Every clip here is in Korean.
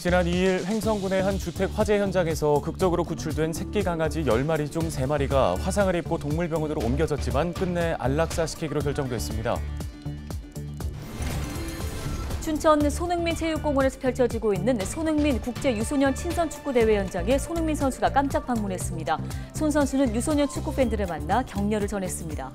지난 2일 횡성군의 한 주택 화재 현장에서 극적으로 구출된 새끼 강아지 10마리 중 3마리가 화상을 입고 동물병원으로 옮겨졌지만 끝내 안락사시키기로 결정됐습니다. 춘천 손흥민 체육공원에서 펼쳐지고 있는 손흥민 국제유소년 친선축구대회 현장에 손흥민 선수가 깜짝 방문했습니다. 손 선수는 유소년 축구팬들을 만나 격려를 전했습니다.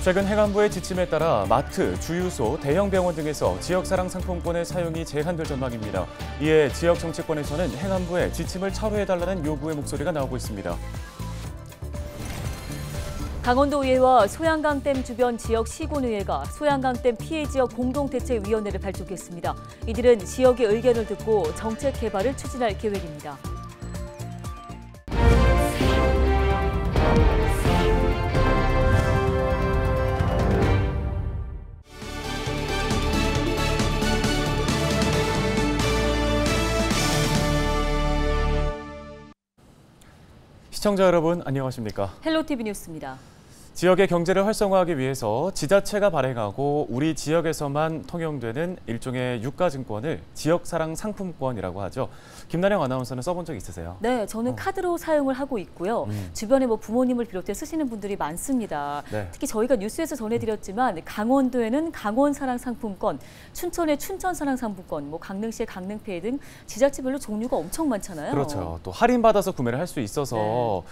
최근 행안부의 지침에 따라 마트, 주유소, 대형 병원 등에서 지역사랑 상품권의 사용이 제한될 전망입니다. 이에 지역 정치권에서는 행안부의 지침을 철회해달라는 요구의 목소리가 나오고 있습니다. 강원도의회와 소양강댐 주변 지역 시군의회가 소양강댐 피해 지역 공동대책위원회를 발족했습니다. 이들은 지역의 의견을 듣고 정책 개발을 추진할 계획입니다. 시청자 여러분, 안녕하십니까? 헬로티비 뉴스입니다. 지역의 경제를 활성화하기 위해서 지자체가 발행하고 우리 지역에서만 통용되는 일종의 유가증권을 지역사랑 상품권이라고 하죠. 김나령 아나운서는 써본 적 있으세요? 네, 저는 카드로 사용을 하고 있고요. 주변에 부모님을 비롯해 쓰시는 분들이 많습니다. 네. 특히 저희가 뉴스에서 전해드렸지만 강원도에는 강원사랑 상품권, 춘천의 춘천사랑 상품권, 강릉시의 강릉페이 등 지자체별로 종류가 엄청 많잖아요. 그렇죠. 또 할인받아서 구매를 할 수 있어서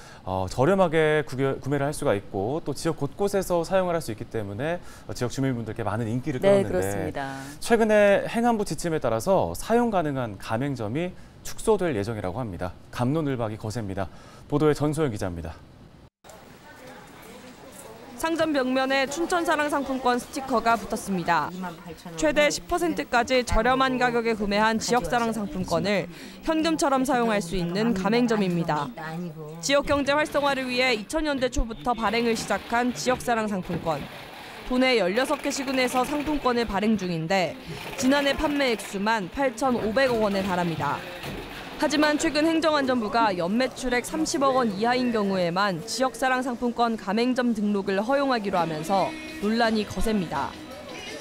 저렴하게 구매를 할 수가 있고 또 지역 곳곳에서 사용을 할 수 있기 때문에 지역 주민분들께 많은 인기를 끌었는데 그렇습니다. 최근에 행안부 지침에 따라서 사용 가능한 가맹점이 축소될 예정이라고 합니다. 갑론을박이 거셉니다. 보도에 전소영 기자입니다. 상점 벽면에 춘천사랑 상품권 스티커가 붙었습니다. 최대 10%까지 저렴한 가격에 구매한 지역사랑 상품권을 현금처럼 사용할 수 있는 가맹점입니다. 지역 경제 활성화를 위해 2000년대 초부터 발행을 시작한 지역사랑 상품권. 도내 16개 시군에서 상품권을 발행 중인데 지난해 판매 액수만 8,500억 원에 달합니다. 하지만 최근 행정안전부가 연매출액 30억 원 이하인 경우에만 지역사랑 상품권 가맹점 등록을 허용하기로 하면서 논란이 거셉니다.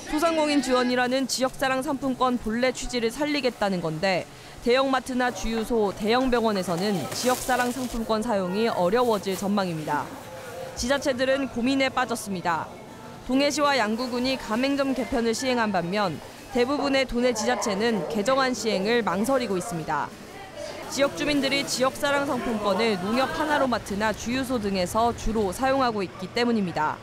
소상공인 지원이라는 지역사랑 상품권 본래 취지를 살리겠다는 건데 대형마트나 주유소, 대형 병원에서는 지역사랑 상품권 사용이 어려워질 전망입니다. 지자체들은 고민에 빠졌습니다. 동해시와 양구군이 가맹점 개편을 시행한 반면 대부분의 도내 지자체는 개정안 시행을 망설이고 있습니다. 지역 주민들이 지역사랑 상품권을 농협 하나로마트나 주유소 등에서 주로 사용하고 있기 때문입니다.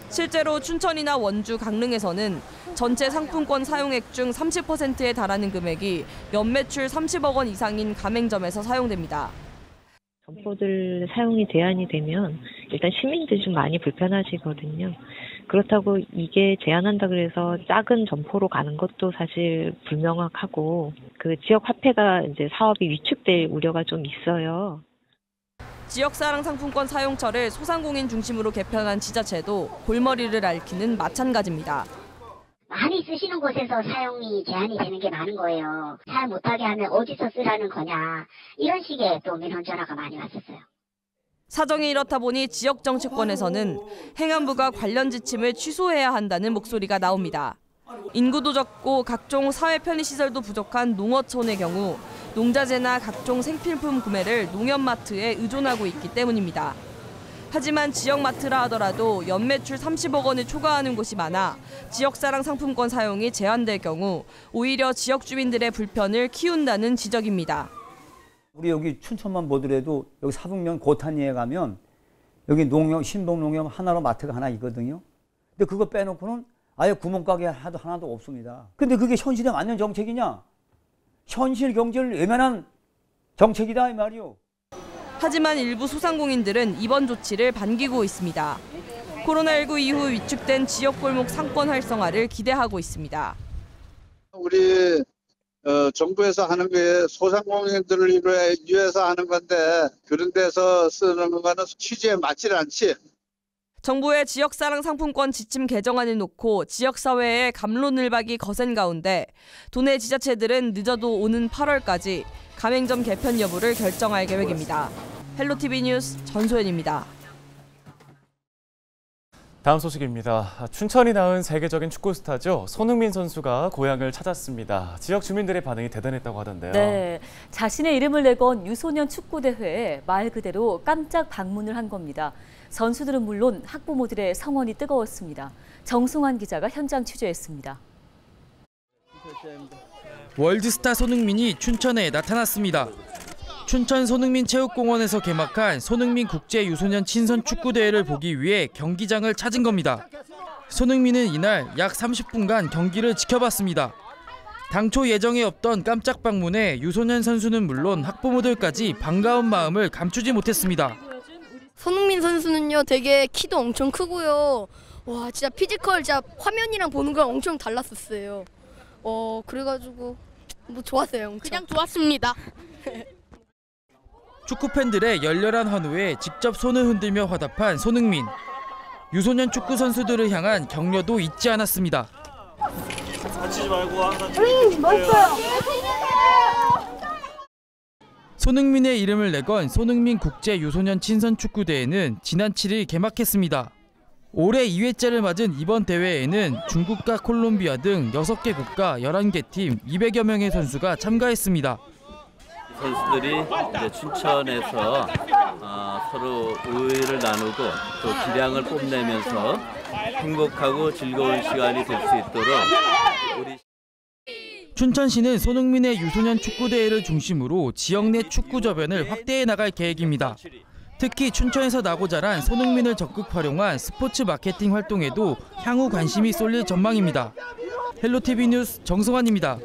실제로 춘천이나 원주, 강릉에서는 전체 상품권 사용액 중 30%에 달하는 금액이 연매출 30억 원 이상인 가맹점에서 사용됩니다. 점포들 사용이 제한이 되면 일단 시민들이 좀 많이 불편하시거든요. 그렇다고 이게 제한한다 그래서 작은 점포로 가는 것도 사실 불명확하고 그 지역 화폐가 이제 사업이 위축될 우려가 좀 있어요. 지역사랑 상품권 사용처를 소상공인 중심으로 개편한 지자체도 골머리를 앓기는 마찬가지입니다. 많이 쓰시는 곳에서 사용이 제한이 되는 게 많은 거예요. 사용 못하게 하면 어디서 쓰라는 거냐. 이런 식의 또 민원 전화가 많이 왔었어요. 사정이 이렇다 보니 지역 정치권에서는 행안부가 관련 지침을 취소해야 한다는 목소리가 나옵니다. 인구도 적고 각종 사회 편의시설도 부족한 농어촌의 경우 농자재나 각종 생필품 구매를 농협마트에 의존하고 있기 때문입니다. 하지만 지역마트라 하더라도 연매출 30억 원을 초과하는 곳이 많아 지역사랑 상품권 사용이 제한될 경우 오히려 지역 주민들의 불편을 키운다는 지적입니다. 우리 여기 춘천만 보더라도 여기 사북면 고탄리에 가면 여기 농협, 신봉농협 하나로 마트가 하나 있거든요. 근데 그거 빼놓고는 아예 구멍가게 하나도 없습니다. 근데 그게 현실에 맞는 정책이냐? 현실 경제를 외면한 정책이다 이 말이요. 하지만 일부 소상공인들은 이번 조치를 반기고 있습니다. 코로나19 이후 위축된 지역골목 상권 활성화를 기대하고 있습니다. 우리 정부에서 하는 게 소상공인들을 위해서 하는 건데 그런 데서 쓰는 거는 취지에 맞지 않지. 정부의 지역사랑 상품권 지침 개정안을 놓고 지역사회의 갑론을박이 거센 가운데 도내 지자체들은 늦어도 오는 8월까지 가맹점 개편 여부를 결정할 계획입니다. 헬로티비 뉴스 전소연입니다. 다음 소식입니다. 춘천이 낳은 세계적인 축구 스타죠. 손흥민 선수가 고향을 찾았습니다. 지역 주민들의 반응이 대단했다고 하던데요. 네, 자신의 이름을 내건 유소년 축구대회에 말 그대로 깜짝 방문을 한 겁니다. 선수들은 물론 학부모들의 성원이 뜨거웠습니다. 정승환 기자가 현장 취재했습니다. 월드스타 손흥민이 춘천에 나타났습니다. 춘천 손흥민 체육공원에서 개막한 손흥민 국제 유소년 친선 축구대회를 보기 위해 경기장을 찾은 겁니다. 손흥민은 이날 약 30분간 경기를 지켜봤습니다. 당초 예정에 없던 깜짝 방문에 유소년 선수는 물론 학부모들까지 반가운 마음을 감추지 못했습니다. 손흥민 선수는요, 되게 키도 엄청 크고요. 와, 진짜 피지컬 진짜 화면이랑 보는 거랑 엄청 달랐었어요. 그래가지고 뭐 좋았어요. 엄청. 그냥 좋았습니다. 축구 팬들의 열렬한 환호에 직접 손을 흔들며 화답한 손흥민. 유소년 축구 선수들을 향한 격려도 잊지 않았습니다. 다치지 말고 항상 멋있어요. 손흥민의 이름을 내건 손흥민 국제 유소년 친선 축구 대회는 지난 7일 개막했습니다. 올해 2회째를 맞은 이번 대회에는 중국과 콜롬비아 등 6개 국가 11개 팀 200여 명의 선수가 참가했습니다. 선수들이 이제 춘천에서 서로 우애를 나누고 또 기량을 뽐내면서 행복하고 즐거운 시간이 될 수 있도록 우리 춘천시는 손흥민의 유소년 축구대회를 중심으로 지역 내 축구 저변을 확대해 나갈 계획입니다. 특히 춘천에서 나고 자란 손흥민을 적극 활용한 스포츠 마케팅 활동에도 향후 관심이 쏠릴 전망입니다. 헬로티비 뉴스 정승환입니다.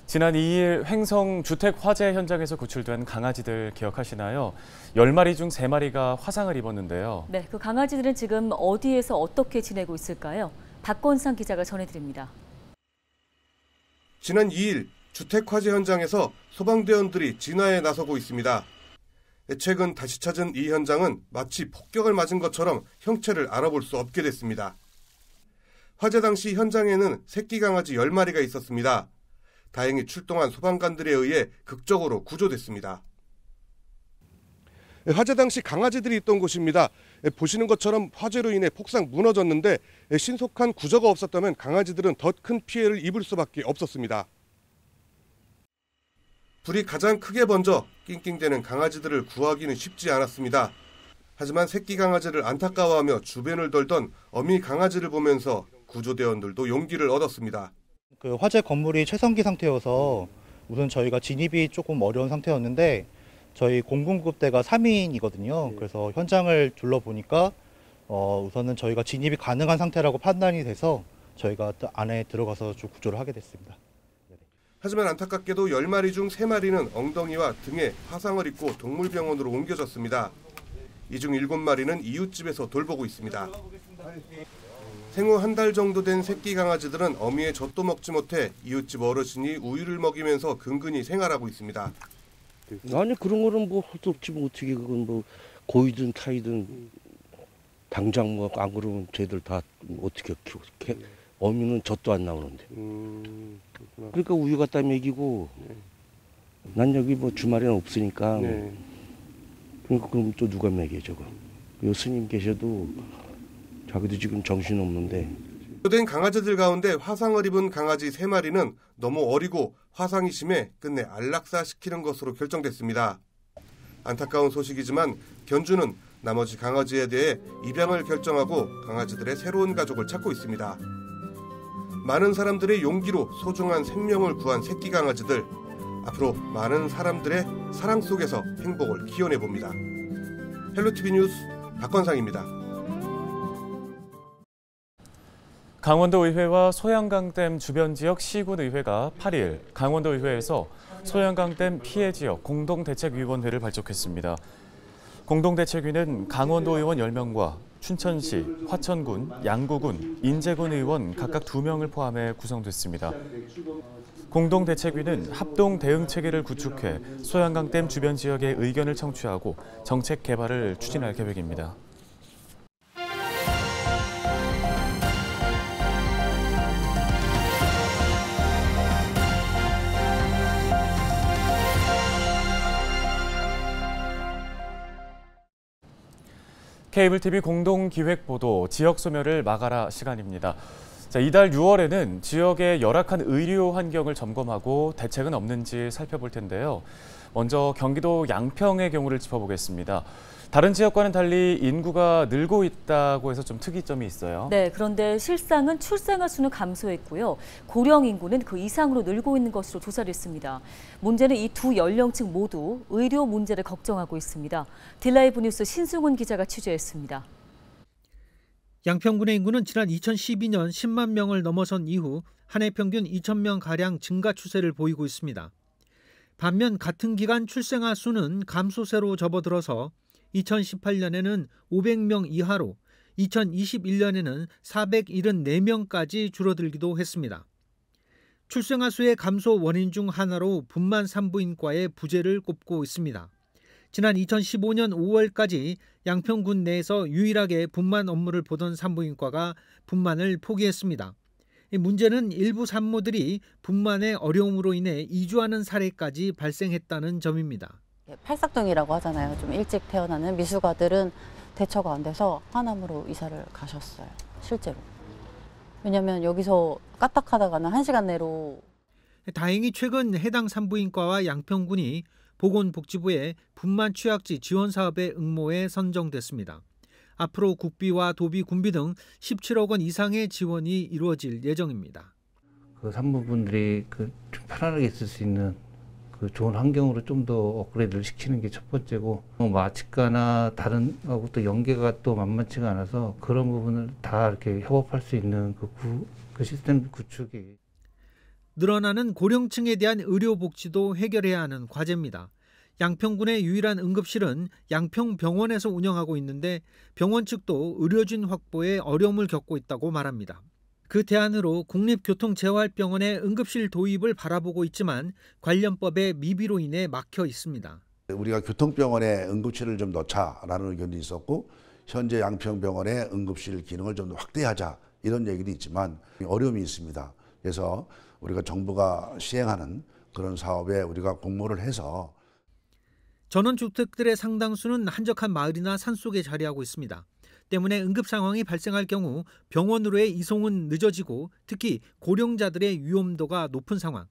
지난 2일 횡성 주택 화재 현장에서 구출된 강아지들 기억하시나요? 10마리 중 3마리가 화상을 입었는데요. 네, 그 강아지들은 지금 어디에서 어떻게 지내고 있을까요? 박건상 기자가 전해드립니다. 지난 2일 주택 화재 현장에서 소방대원들이 진화에 나서고 있습니다. 최근 다시 찾은 이 현장은 마치 폭격을 맞은 것처럼 형체를 알아볼 수 없게 됐습니다. 화재 당시 현장에는 새끼 강아지 10마리가 있었습니다. 다행히 출동한 소방관들에 의해 극적으로 구조됐습니다. 화재 당시 강아지들이 있던 곳입니다. 보시는 것처럼 화재로 인해 폭삭 무너졌는데 신속한 구조가 없었다면 강아지들은 더 큰 피해를 입을 수밖에 없었습니다. 불이 가장 크게 번져 낑낑대는 강아지들을 구하기는 쉽지 않았습니다. 하지만 새끼 강아지를 안타까워하며 주변을 돌던 어미 강아지를 보면서 구조대원들도 용기를 얻었습니다. 그 화재 건물이 최성기 상태여서 우선 저희가 진입이 조금 어려운 상태였는데 저희 공군급대가 3인이거든요. 그래서 현장을 둘러보니까 우선은 저희가 진입이 가능한 상태라고 판단이 돼서 저희가 안에 들어가서 좀 구조를 하게 됐습니다. 하지만 안타깝게도 10마리 중 3마리는 엉덩이와 등에 화상을 입고 동물병원으로 옮겨졌습니다. 이 중 7마리는 이웃집에서 돌보고 있습니다. 생후 1달 정도 된 새끼 강아지들은 어미의 젖도 먹지 못해 이웃집 어르신이 우유를 먹이면서 근근히 생활하고 있습니다. 아니 그런 거는 뭐 할 수 없지 뭐 어떻게 그건 뭐 고이든 타이든 당장 뭐 안 그러면 쟤들 다 어떻게 키워? 어미는 젖도 안 나오는데. 그러니까 우유 갖다 먹이고 난 여기 뭐 주말에는 없으니까 그러니까 그럼 또 누가 먹여 저거? 요 스님 계셔도 자기도 지금 정신 없는데. 구조된 강아지들 가운데 화상을 입은 강아지 3마리는 너무 어리고 화상이 심해 끝내 안락사시키는 것으로 결정됐습니다. 안타까운 소식이지만 견주는 나머지 강아지에 대해 입양을 결정하고 강아지들의 새로운 가족을 찾고 있습니다. 많은 사람들의 용기로 소중한 생명을 구한 새끼 강아지들. 앞으로 많은 사람들의 사랑 속에서 행복을 기원해봅니다. 헬로티비 뉴스 박건상입니다. 강원도의회와 소양강댐 주변 지역 시군의회가 8일 강원도의회에서 소양강댐 피해 지역 공동대책위원회를 발족했습니다. 공동대책위는 강원도 의원 10명과 춘천시, 화천군, 양구군, 인제군 의원 각각 2명을 포함해 구성됐습니다. 공동대책위는 합동 대응 체계를 구축해 소양강댐 주변 지역의 의견을 청취하고 정책 개발을 추진할 계획입니다. 케이블 TV 공동기획보도 지역 소멸을 막아라 시간입니다. 자, 이달 6월에는 지역의 열악한 의료 환경을 점검하고 대책은 없는지 살펴볼 텐데요. 먼저 경기도 양평의 경우를 짚어보겠습니다. 다른 지역과는 달리 인구가 늘고 있다고 해서 좀 특이점이 있어요. 네, 그런데 실상은 출생아 수는 감소했고요. 고령 인구는 그 이상으로 늘고 있는 것으로 조사를 했습니다. 문제는 이 두 연령층 모두 의료 문제를 걱정하고 있습니다. 딜라이브 뉴스 신승훈 기자가 취재했습니다. 양평군의 인구는 지난 2012년 10만 명을 넘어선 이후 한 해 평균 2,000명가량 증가 추세를 보이고 있습니다. 반면 같은 기간 출생아 수는 감소세로 접어들어서 2018년에는 500명 이하로 2021년에는 474명까지 줄어들기도 했습니다. 출생아 수의 감소 원인 중 하나로 분만 산부인과의 부재를 꼽고 있습니다. 지난 2015년 5월까지 양평군 내에서 유일하게 분만 업무를 보던 산부인과가 분만을 포기했습니다. 이 문제는 일부 산모들이 분만의 어려움으로 인해 이주하는 사례까지 발생했다는 점입니다. 팔삭정이라고 하잖아요. 좀 일찍 태어나는 미숙아들은 대처가 안 돼서 하남으로 이사를 가셨어요. 실제로. 왜냐하면 여기서 까딱하다가는 1시간 내로. 다행히 최근 해당 산부인과와 양평군이 보건복지부의 분만 취약지 지원 사업의 응모에 선정됐습니다. 앞으로 국비와 도비, 군비 등 17억 원 이상의 지원이 이루어질 예정입니다. 그 산모분들이 좀 편안하게 있을 수 있는 좋은 환경으로 좀 더 업그레이드를 시키는 게 첫 번째고, 마취과나 다른 하고 또 연계가 또 만만치가 않아서 그런 부분을 다 이렇게 협업할 수 있는 그 시스템 구축이. 늘어나는 고령층에 대한 의료 복지도 해결해야 하는 과제입니다. 양평군의 유일한 응급실은 양평병원에서 운영하고 있는데 병원 측도 의료진 확보에 어려움을 겪고 있다고 말합니다. 그 대안으로 국립교통재활병원의 응급실 도입을 바라보고 있지만 관련법의 미비로 인해 막혀 있습니다. 우리가 교통병원에 응급실을 좀 넣자라는 의견이 있었고, 현재 양평병원의 응급실 기능을 좀 확대하자 이런 얘기도 있지만 어려움이 있습니다. 그래서 우리가 정부가 시행하는 그런 사업에 우리가 공모를 해서. 전원주택들의 상당수는 한적한 마을이나 산속에 자리하고 있습니다. 때문에 응급 상황이 발생할 경우 병원으로의 이송은 늦어지고 특히 고령자들의 위험도가 높은 상황.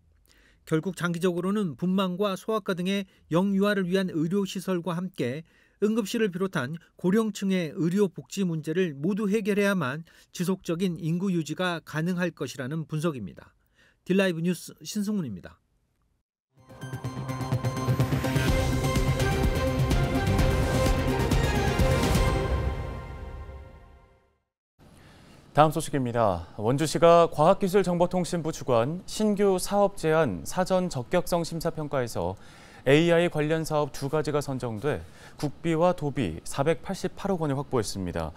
결국 장기적으로는 분만과 소아과 등의 영유아를 위한 의료시설과 함께 응급실을 비롯한 고령층의 의료 복지 문제를 모두 해결해야만 지속적인 인구 유지가 가능할 것이라는 분석입니다. 딜라이브 뉴스 신승훈입니다. 다음 소식입니다. 원주시가 과학기술정보통신부 주관 신규 사업 제안 사전 적격성 심사평가에서 AI 관련 사업 2가지가 선정돼 국비와 도비 488억 원을 확보했습니다.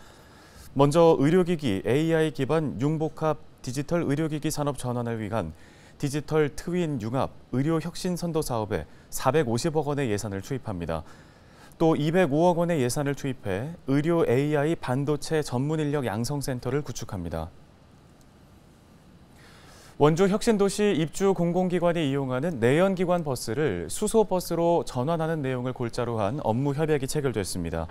먼저 의료기기 AI 기반 융복합 디지털 의료기기 산업 전환을 위한 디지털 트윈 융합 의료혁신선도 사업에 450억 원의 예산을 투입합니다. 또 205억 원의 예산을 투입해 의료 AI 반도체 전문 인력 양성센터를 구축합니다. 원주 혁신도시 입주 공공기관이 이용하는 내연기관 버스를 수소버스로 전환하는 내용을 골자로 한 업무 협약이 체결됐습니다.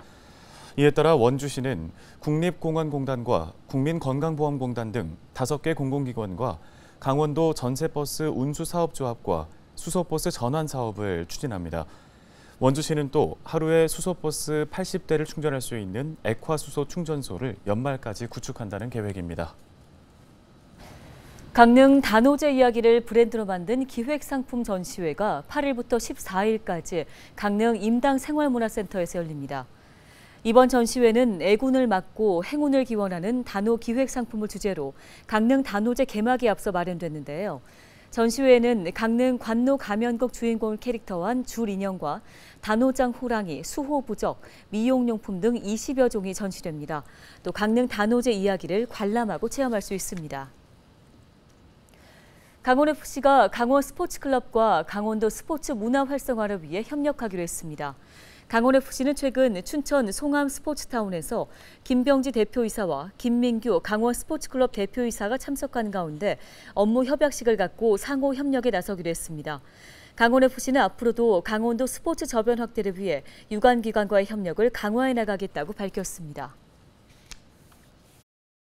이에 따라 원주시는 국립공원공단과 국민건강보험공단 등 5개 공공기관과 강원도 전세버스 운수사업조합과 수소버스 전환 사업을 추진합니다. 원주시는 또 하루에 수소버스 80대를 충전할 수 있는 액화수소 충전소를 연말까지 구축한다는 계획입니다. 강릉 단오제 이야기를 브랜드로 만든 기획상품 전시회가 8일부터 14일까지 강릉 임당생활문화센터에서 열립니다. 이번 전시회는 애군을 막고 행운을 기원하는 단오 기획상품을 주제로 강릉 단오제 개막에 앞서 마련됐는데요. 전시회에는 강릉 관노 가면곡 주인공을 캐릭터화한 줄 인형과 단오장 호랑이, 수호부적, 미용용품 등 20여 종이 전시됩니다. 또 강릉 단오제 이야기를 관람하고 체험할 수 있습니다. 강원FC가 강원 스포츠클럽과 강원도 스포츠 문화 활성화를 위해 협력하기로 했습니다. 강원FC는 최근 춘천 송암 스포츠타운에서 김병지 대표이사와 김민규 강원 스포츠클럽 대표이사가 참석한 가운데 업무 협약식을 갖고 상호 협력에 나서기로 했습니다. 강원FC는 앞으로도 강원도 스포츠 저변 확대를 위해 유관기관과의 협력을 강화해 나가겠다고 밝혔습니다.